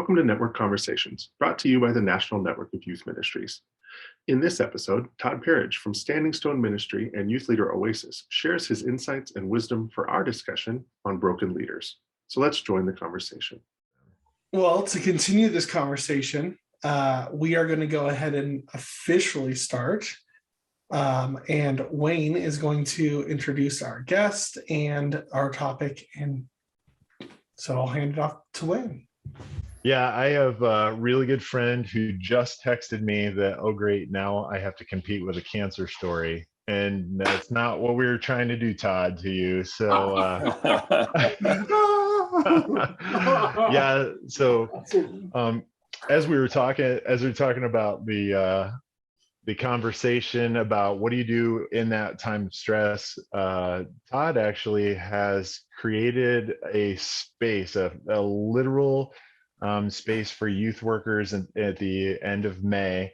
Welcome to Network Conversations, brought to you by the National Network of Youth Ministries. In this episode, Todd Pearage from Standing Stone Ministry and youth leader Oasis shares his insights and wisdom for our discussion on broken leaders. So let's join the conversation. Well, to continue this conversation, we are going to go ahead and officially start. And Wayne is going to introduce our guest and our topic. And so I'll hand it off to Wayne. Yeah, I have a really good friend who just texted me that, oh, great, now I have to compete with a cancer story. And that's not what we were trying to do, Todd, to you. So, yeah, so as we were talking about the conversation about what do you do in that time of stress, Todd actually has created a space, a literal space for youth workers at the end of May.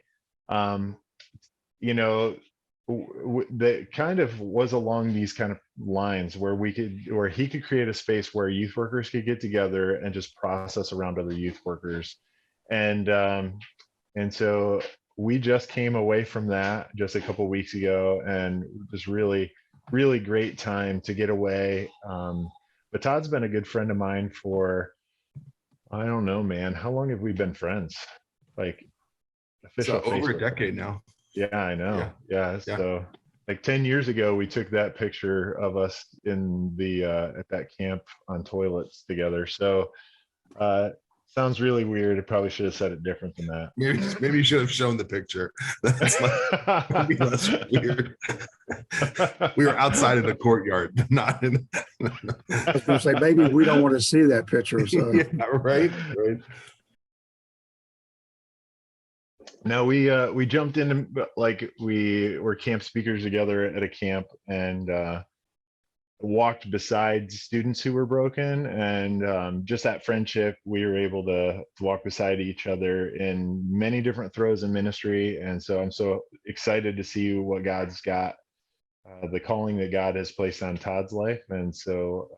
That kind of was along these kind of lines where he could create a space where youth workers could get together and just process around other youth workers. And so we just came away from that just a couple of weeks ago, and it was really, really great time to get away. But Todd's been a good friend of mine for, I don't know, man. How long have we been friends? Like official so over Facebook. a decade now. Yeah, I know. Yeah. So like 10 years ago, we took that picture of us in the at that camp on toilets together. So sounds really weird. I probably should have said it different than that. Maybe you should have shown the picture. That's maybe less weird. We were outside in the courtyard, not in. I was going to say, maybe we don't want to see that picture. So. Yeah, right. No, we jumped into, like, we were camp speakers together at a camp and walked beside students who were broken, and just that friendship, we were able to walk beside each other in many different throes in ministry. And so I'm so excited to see what God's got, the calling that God has placed on Todd's life. And so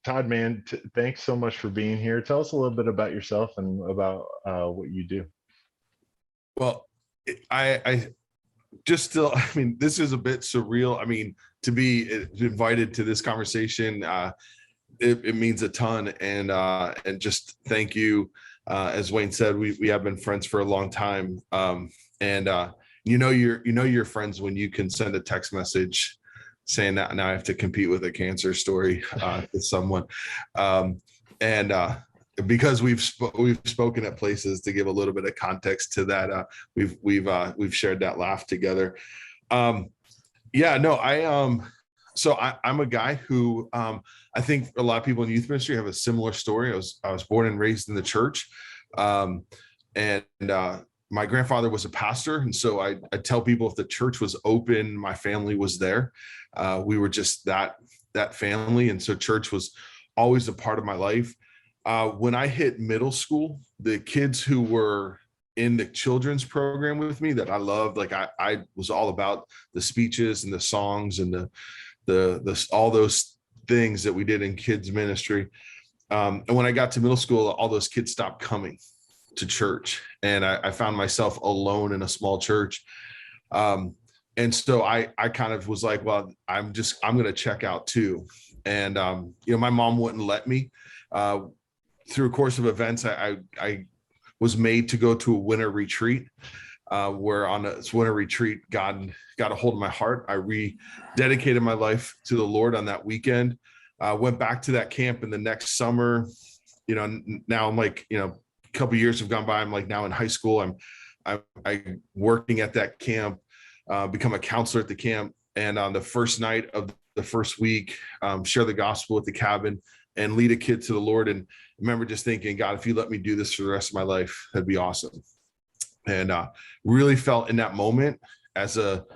Todd, man, thanks so much for being here. Tell us a little bit about yourself and about what you do. Well, I mean, this is a bit surreal. I mean, to be invited to this conversation, it means a ton. And just thank you. As Wayne said, we have been friends for a long time. You're friends when you can send a text message saying that now I have to compete with a cancer story to someone. Because we've spoken at places, to give a little bit of context to that, we've shared that laugh together. So I'm a guy who I think a lot of people in youth ministry have a similar story. I was born and raised in the church, and my grandfather was a pastor, and so I tell people if the church was open, my family was there. We were just that family, and so church was always a part of my life. When I hit middle school, the kids who were in the children's program with me that I loved, like I was all about the speeches and the songs and the all those things that we did in kids ministry. And when I got to middle school, all those kids stopped coming to church, and I found myself alone in a small church. And so I kind of was like, well, I'm going to check out too. And my mom wouldn't let me. Through a course of events, I was made to go to a winter retreat, where on this winter retreat, God got a hold of my heart. I rededicated my life to the Lord on that weekend. Went back to that camp in the next summer. Now I'm like, a couple of years have gone by. I'm like now in high school. I'm working at that camp, become a counselor at the camp. And on the first night of the first week, share the gospel at the cabin and lead a kid to the Lord. And I remember just thinking, God, if you let me do this for the rest of my life, that'd be awesome. And really felt in that moment as a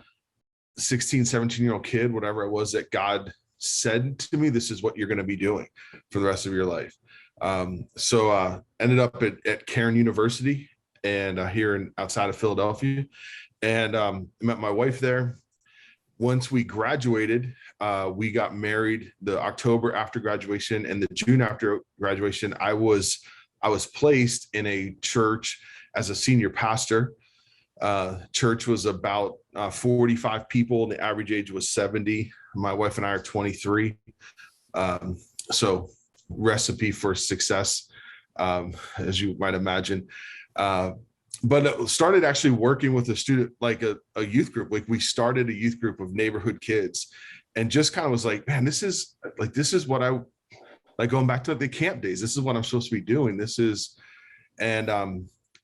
16, 17-year-old kid, whatever it was, that God said to me, this is what you're going to be doing for the rest of your life. So ended up at Cairn University and here outside of Philadelphia, and met my wife there. Once we graduated, we got married the October after graduation, and the June after graduation, I was I was placed in a church as a senior pastor. Church was about 45 people, and the average age was 70. My wife and I are 23. So recipe for success, as you might imagine. But it started actually working with a student, like a youth group. Like we started a youth group of neighborhood kids, and just kind of was like, man, this is what I like, going back to the camp days. This is what I'm supposed to be doing.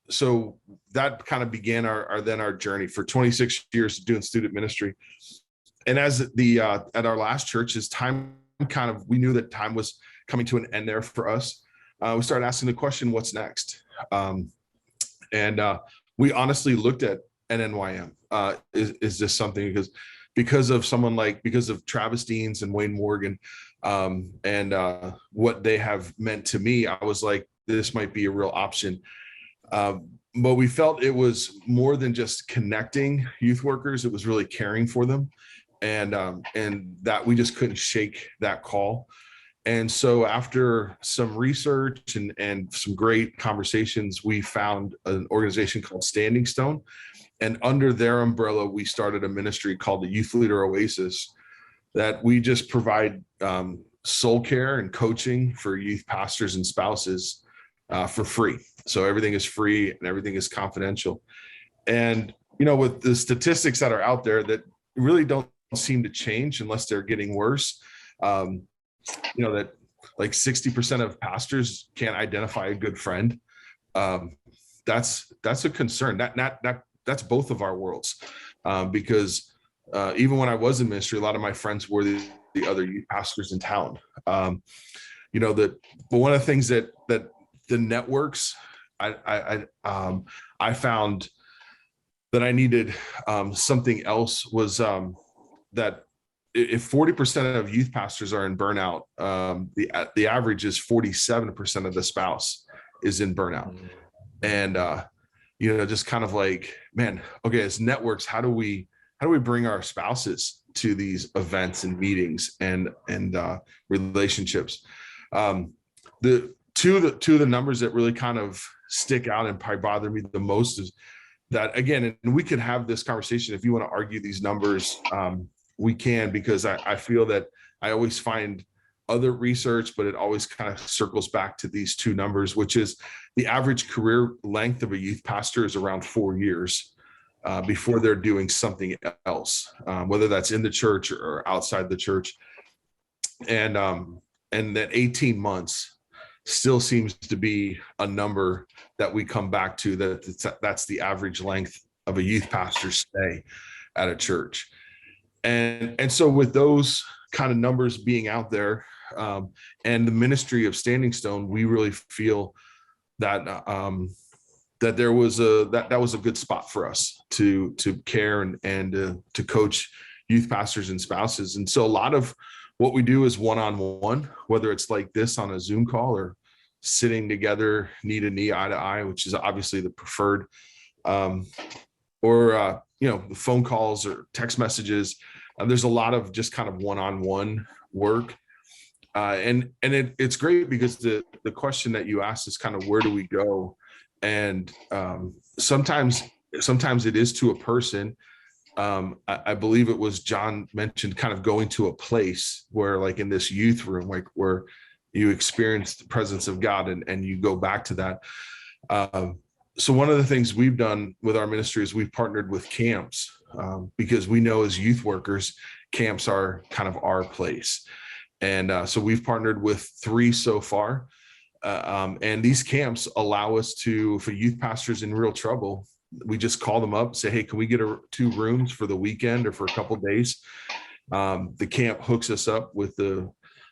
So that kind of began our journey for 26 years doing student ministry. And as at our last church, as time we knew that time was coming to an end there for us. We started asking the question, what's next? We honestly looked at NNYM. Is this something, because of Travis Deans and Wayne Morgan, and what they have meant to me, I was like, this might be a real option. But we felt it was more than just connecting youth workers. It was really caring for them. And that we just couldn't shake that call. And so after some research and some great conversations, we found an organization called Standing Stone. And under their umbrella, we started a ministry called the Youth Leader Oasis, that we just provide soul care and coaching for youth pastors and spouses for free. So everything is free and everything is confidential. And, with the statistics that are out there that really don't seem to change unless they're getting worse, that like 60% of pastors can't identify a good friend. That's a concern. That's both of our worlds, because even when I was in ministry, a lot of my friends were the other youth pastors in town. But one of the things that the networks, I found that I needed something else, was that if 40% of youth pastors are in burnout, the average is 47% of the spouse is in burnout. And just kind of like, man, okay, as networks, how do we bring our spouses to these events and meetings and relationships? The two of the numbers that really kind of stick out and probably bother me the most is that, again, and we could have this conversation if you want to argue these numbers, we can, because I feel that I always find other research, but it always kind of circles back to these two numbers, which is the average career length of a youth pastor is around 4 years before they're doing something else, whether that's in the church or outside the church. And that 18 months still seems to be a number that we come back to, that's the average length of a youth pastor's stay at a church. And so with those kind of numbers being out there, and the ministry of Standing Stone, we really feel that that was a good spot for us to care and to coach youth pastors and spouses. And so a lot of what we do is one-on-one, whether it's like this on a Zoom call or sitting together knee to knee, eye to eye, which is obviously the preferred, or phone calls or text messages. There's a lot of just kind of one-on-one work. And it's great because the question that you asked is kind of, where do we go? And sometimes it is to a person. I believe it was John mentioned kind of going to a place where, like in this youth room, like where you experience the presence of God and you go back to that. So one of the things we've done with our ministry is we've partnered with camps, because we know as youth workers, camps are kind of our place. And so we've partnered with 3 so far. And these camps allow us to, for youth pastors in real trouble, we just call them up, say, hey, can we get 2 rooms for the weekend or for a couple of days? The camp hooks us up with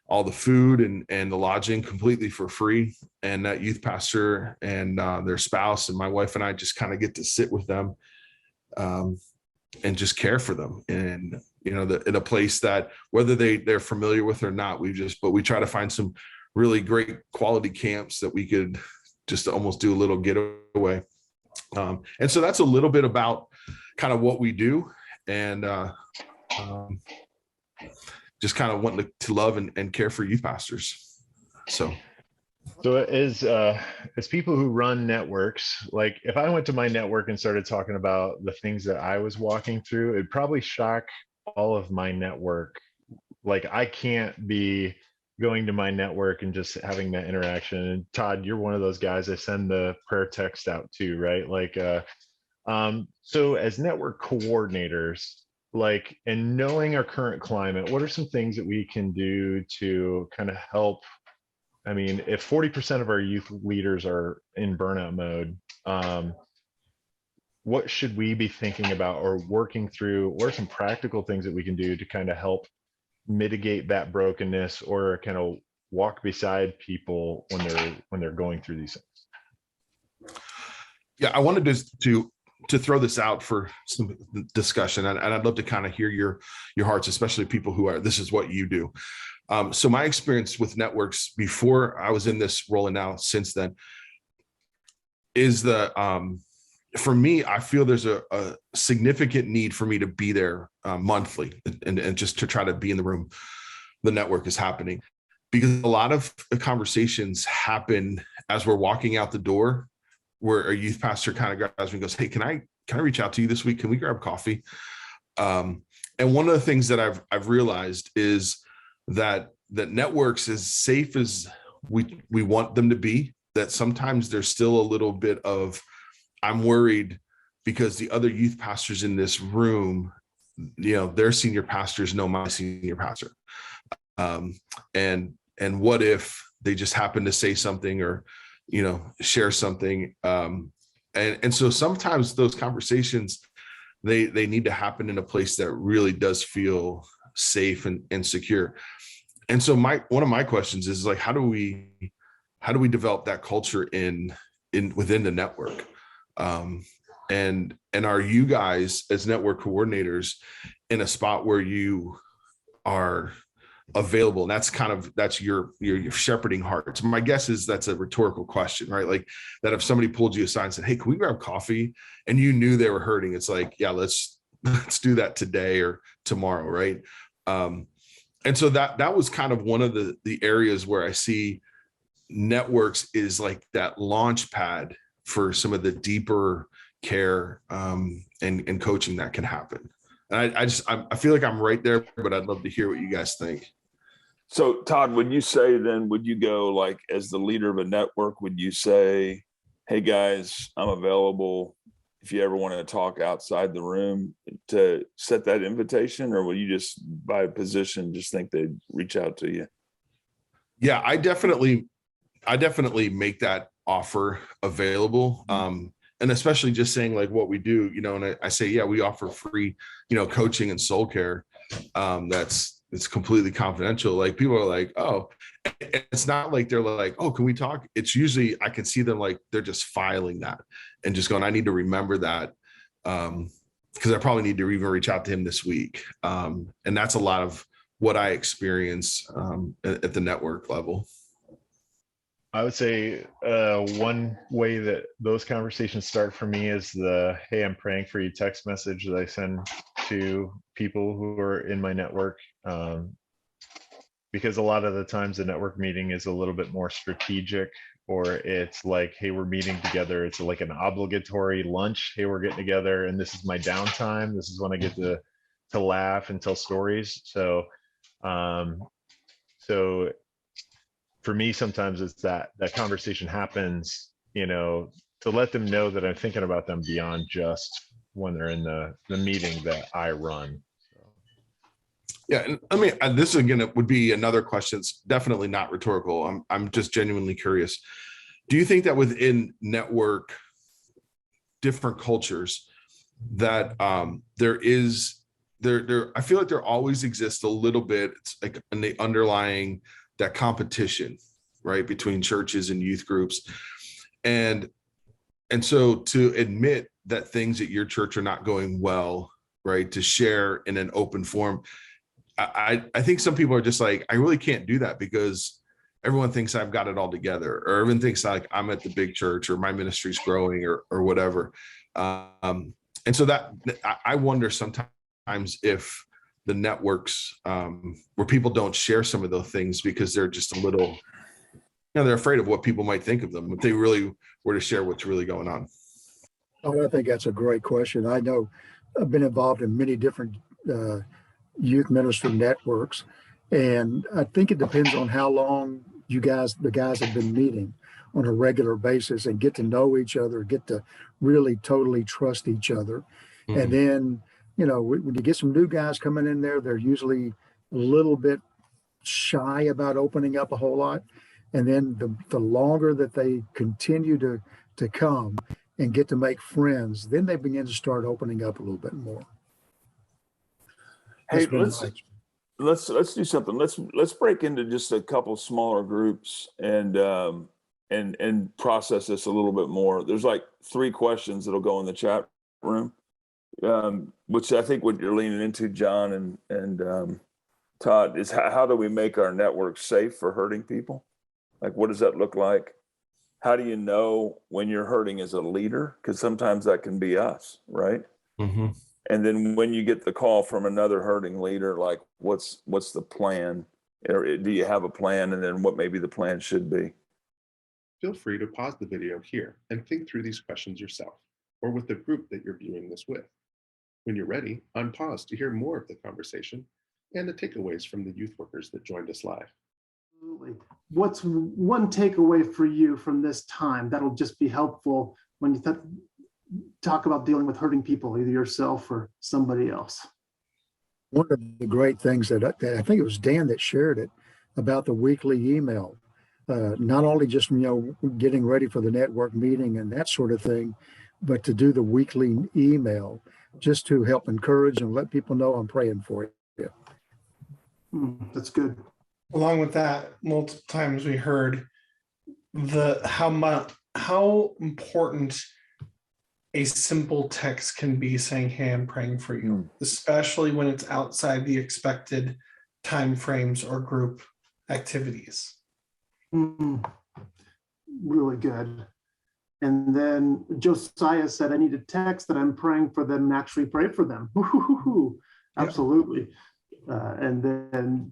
all the food and the lodging completely for free. And that youth pastor and their spouse and my wife and I just kind of get to sit with them and just care for them. And, in a place that whether they're familiar with or not, but we try to find some really great quality camps that we could just almost do a little getaway. And so that's a little bit about kind of what we do, and just kind of wanting to love and care for youth pastors. So. So as people who run networks, like if I went to my network and started talking about the things that I was walking through, it'd probably shock all of my network. Like I can't be going to my network and just having that interaction. And Todd, you're one of those guys I send the prayer text out to, right? Like so as network coordinators, like, and knowing our current climate, what are some things that we can do to kind of help? I mean, if 40% of our youth leaders are in burnout mode, what should we be thinking about or working through? What are some practical things that we can do to kind of help mitigate that brokenness or kind of walk beside people when they're going through these things? Yeah, I wanted to throw this out for some discussion, and I'd love to kind of hear your hearts, especially people who are, this is what you do. So my experience with networks before I was in this role and now since then is for me, I feel there's a significant need for me to be there monthly and just to try to be in the room the network is happening, because a lot of the conversations happen as we're walking out the door, where a youth pastor kind of grabs me and goes, "Hey, can I reach out to you this week? Can we grab coffee?" And one of the things that I've realized is that networks, as safe as we want them to be, that sometimes there's still a little bit of, I'm worried because the other youth pastors in this room, their senior pastors know my senior pastor. And what if they just happen to say something or, share something. And so sometimes those conversations, they need to happen in a place that really does feel safe and secure. And so one of my questions is like, how do we develop that culture within the network? And are you guys as network coordinators in a spot where you are available? And that's your shepherding heart. So my guess is that's a rhetorical question, right? Like that if somebody pulled you aside and said, "Hey, can we grab coffee?" and you knew they were hurting, it's like, yeah, let's do that today or tomorrow, right? And so that was kind of one of the areas where I see networks is like that launch pad for some of the deeper care and coaching that can happen. And I feel like I'm right there, but I'd love to hear what you guys think. So Todd, would you go like as the leader of a network, would you say, "Hey guys, I'm available if you ever want to talk outside the room," to set that invitation? Or will you just by position just think they'd reach out to you? Yeah, I definitely make that offer available. And especially just saying like what we do, and I say, yeah, we offer free, coaching and soul care. It's completely confidential. Like people are like, "Oh," it's not like they're like, "Oh, can we talk?" It's usually, I can see them like, they're just filing that and just going, "I need to remember that." Because I probably need to even reach out to him this week. And that's a lot of what I experience at the network level. I would say one way that those conversations start for me is the "Hey, I'm praying for you" text message that I send to people who are in my network. Because a lot of the times the network meeting is a little bit more strategic, or it's like, "Hey, we're meeting together." It's like an obligatory lunch. "Hey, we're getting together and this is my downtime. This is when I get to laugh and tell stories." So for me, sometimes it's that conversation happens, to let them know that I'm thinking about them beyond just when they're in the meeting that I run. So. Yeah, and this again, it would be another question. It's definitely not rhetorical. I'm just genuinely curious. Do you think that within network, different cultures, that I feel like there always exists a little bit, it's like in the underlying, that competition, right, between churches and youth groups, and so to admit that things at your church are not going well, right, to share in an open forum, I think some people are just like, I really can't do that because everyone thinks I've got it all together, or everyone thinks like I'm at the big church or my ministry's growing or whatever, and so that I wonder sometimes if the networks where people don't share some of those things because they're just a little they're afraid of what people might think of them if they really were to share what's really going on. Oh, I think that's a great question. I know I've been involved in many different youth ministry networks, and I think it depends on how long the guys have been meeting on a regular basis and get to know each other, get to really totally trust each other. And then, when you get some new guys coming in there, they're usually a little bit shy about opening up a whole lot. And then the longer that they continue to come and get to make friends, then they begin to start opening up a little bit more. Hey, That's been let's do something. Let's break into just a couple smaller groups and process this a little bit more. There's like 3 questions that'll go in the chat room, which I think what you're leaning into, John and Todd, is how do we make our network safe for hurting people? Like, what does that look like? How do you know when you're hurting as a leader? Because sometimes that can be us, right? And then when you get the call from another hurting leader, like what's the plan? Or do you have a plan? And then what maybe the plan should be? Feel free to pause the video here and think through these questions yourself or with the group that you're viewing this with. When you're ready, unpause to hear more of the conversation and the takeaways from the youth workers that joined us live. Absolutely. What's one takeaway for you from this time that'll just be helpful when you talk about dealing with hurting people, either yourself or somebody else? one of the great things that I think it was Dan that shared it about the weekly email. Not only just, getting ready for the network meeting and that sort of thing, but to do the weekly email just to help encourage and let people know I'm praying for you. That's good. Along with that, multiple times we heard how important a simple text can be saying, "Hey, I'm praying for you," especially when it's outside the expected time frames or group activities. Really good. And then Josiah said, "I need a text that I'm praying for them and actually pray for them." Absolutely. And then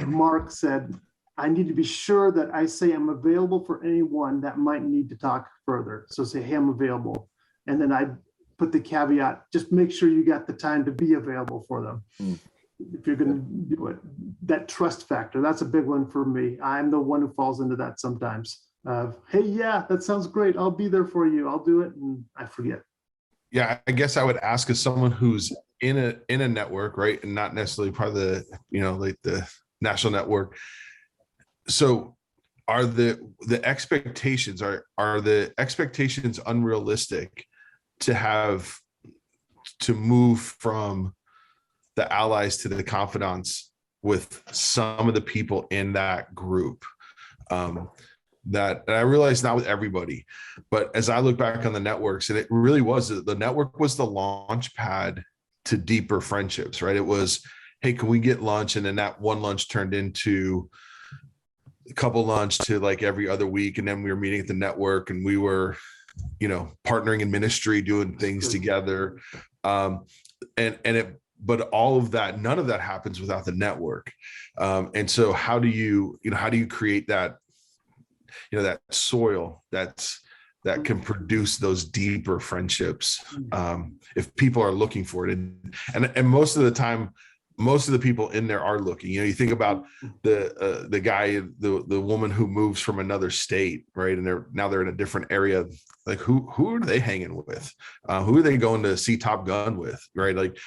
Mark said, "I need to be sure that I say I'm available for anyone that might need to talk further." So say, "Hey, I'm available." And then I put the caveat, just make sure you got the time to be available for them. If you're going to do it, that trust factor, that's a big one for me. I'm the one who falls into that sometimes. Hey, yeah, that sounds great. I'll be there for you. I'll do it. And I forget. Yeah, I guess I would ask as someone who's in a network, right? And not necessarily part of the, like the national network. So are the expectations, are the expectations unrealistic to move from the allies to the confidants with some of the people in that group? That I realize not with everybody, but as I look back on the networks, and it really was, the network was the launch pad to deeper friendships, right? It was, hey, can we get lunch? And then that one lunch turned into a couple lunch to like every other week. And then we were meeting at the network and we were, partnering in ministry, doing things together. But all of that, none of that happens without the network. And so how do you create that, that soil that can produce those deeper friendships if people are looking for it, and most of the time, most of the people in there are looking. You think about the guy, the woman who moves from another state, right? And they're in a different area. Like who are they hanging with? Who are they going to see Top Gun with, right? Like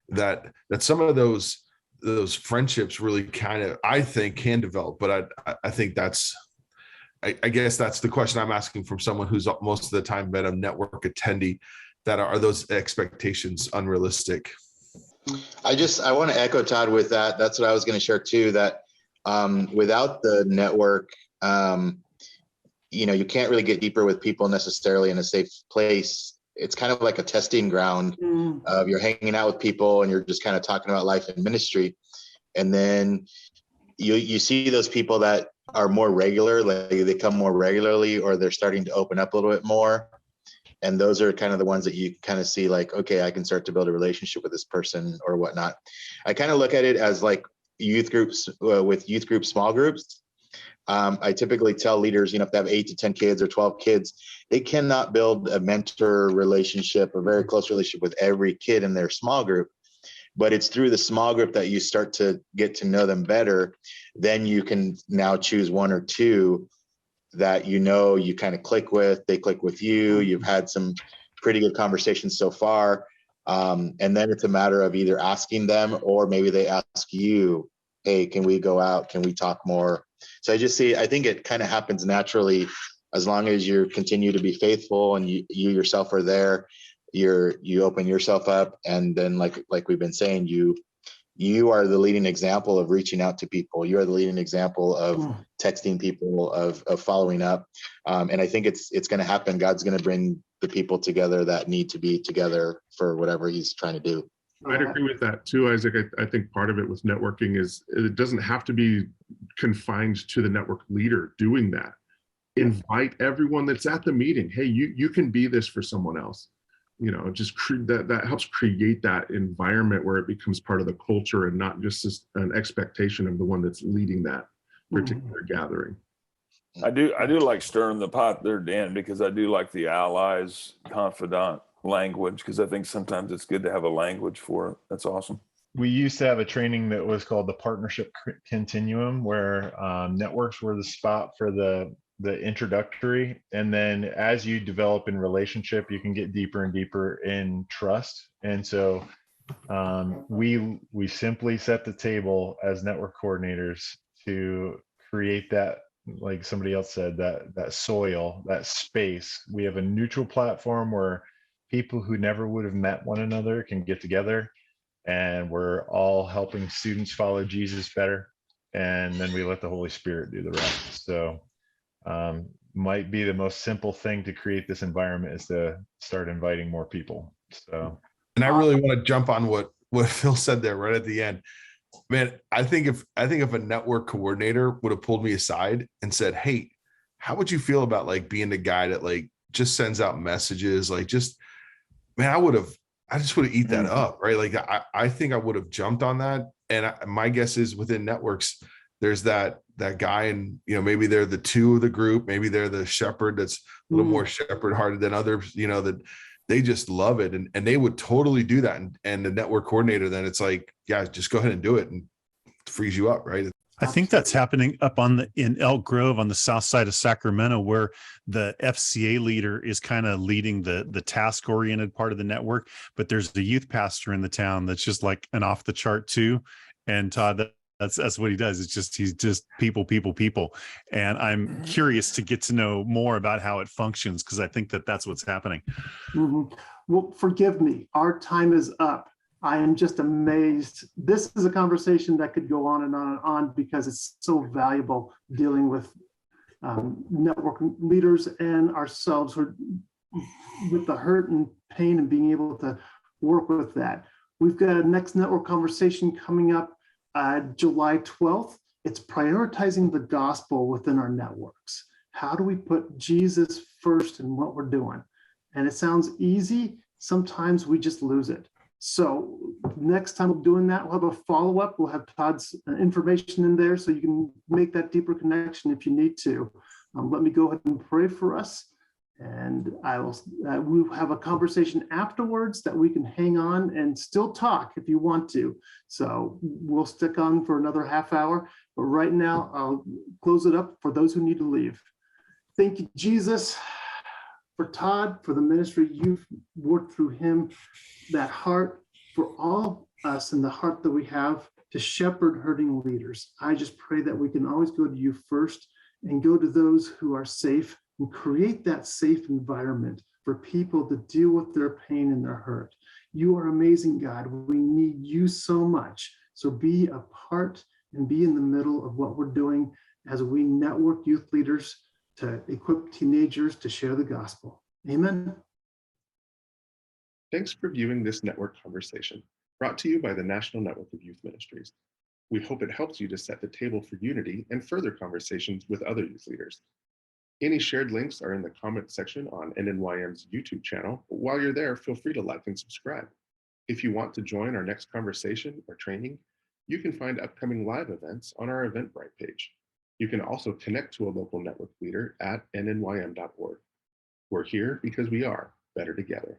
that some of those friendships really kind of, I think, can develop. But I think I guess that's the question I'm asking from someone who's most of the time been a network attendee. That are those expectations unrealistic? I want to echo Todd with that. That's what I was going to share too, that without the network, you can't really get deeper with people necessarily in a safe place. It's kind of like a testing ground of you're hanging out with people and you're just kind of talking about life and ministry. And then you see those people that are more regular, like they come more regularly, or they're starting to open up a little bit more. And those are kind of the ones that you kind of see like, okay, I can start to build a relationship with this person or whatnot. I kind of look at it as like youth groups with youth groups, small groups. I typically tell leaders, if they have 8 to 10 kids or 12 kids, they cannot build a mentor relationship, a very close relationship with every kid in their small group. But it's through the small group that you start to get to know them better. Then you can now choose 1 or 2 that you kind of click with, they click with you, you've had some pretty good conversations so far. And then it's a matter of either asking them, or maybe they ask you, hey, can we go out? Can we talk more? So I think it kind of happens naturally as long as you continue to be faithful and you yourself are there, you open yourself up. And then like we've been saying, you are the leading example of reaching out to people. You are the leading example of texting people, of following up. And I think it's going to happen. God's going to bring the people together that need to be together for whatever he's trying to do. I'd agree with that too, Isaac. I think part of it with networking is it doesn't have to be confined to the network leader doing that. Invite everyone that's at the meeting. Hey, you can be this for someone else. Just that helps create that environment where it becomes part of the culture and not just an expectation of the one that's leading that particular gathering. I do like stirring the pot there, Dan, because I do like the allies confidant language, because I think sometimes it's good to have a language for it. That's awesome. We used to have a training that was called the Partnership Continuum, where networks were the spot for the introductory, and then as you develop in relationship, you can get deeper and deeper in trust. And so we simply set the table as network coordinators to create that, like somebody else said, that soil, that space. We have a neutral platform where people who never would have met one another can get together, and we're all helping students follow Jesus better, and then we let the Holy Spirit do the rest. So might be the most simple thing to create this environment is to start inviting more people. So, and I really want to jump on what Phil said there right at the end. Man, I think if a network coordinator would have pulled me aside and said, hey, how would you feel about like being the guy that like just sends out messages? Like, just, man, I just would have eat that up, right? Like I think I would have jumped on that. And my guess is within networks, there's that guy, and maybe they're the 2 of the group, maybe they're the shepherd that's a little more shepherd hearted than others, that they just love it, and they would totally do that. And the network coordinator, then it's like, yeah, just go ahead and do it, and it frees you up, right? I think that's happening up in Elk Grove on the south side of Sacramento, where the FCA leader is kind of leading the task oriented part of the network, but there's the youth pastor in the town that's just like an off the chart too. And Todd, that's what he does. He's just people. And I'm curious to get to know more about how it functions, because I think that's what's happening. Well, forgive me. Our time is up. I am just amazed. This is a conversation that could go on and on and on, because it's so valuable dealing with network leaders and ourselves with the hurt and pain and being able to work with that. We've got a next network conversation coming up July 12th. It's prioritizing the gospel within our networks. How do we put Jesus first in what we're doing? And it sounds easy. Sometimes we just lose it. So next time we're doing that, we'll have a follow-up. We'll have Todd's information in there so you can make that deeper connection if you need to. Let me go ahead and pray for us. And we'll have a conversation afterwards that we can hang on and still talk if you want to. So we'll stick on for another half hour. But right now, I'll close it up for those who need to leave. Thank you, Jesus, for Todd, for the ministry you've worked through him, that heart for all us and the heart that we have to shepherd hurting leaders. I just pray that we can always go to you first and go to those who are safe, and create that safe environment for people to deal with their pain and their hurt. You are amazing, God. We need you so much. So be a part and be in the middle of what we're doing as we network youth leaders to equip teenagers to share the gospel. Amen. Thanks for viewing this network conversation, brought to you by the National Network of Youth Ministries. We hope it helps you to set the table for unity and further conversations with other youth leaders. Any shared links are in the comment section on NNYM's YouTube channel. While you're there, feel free to like and subscribe. If you want to join our next conversation or training, you can find upcoming live events on our Eventbrite page. You can also connect to a local network leader at nnym.org. We're here because we are better together.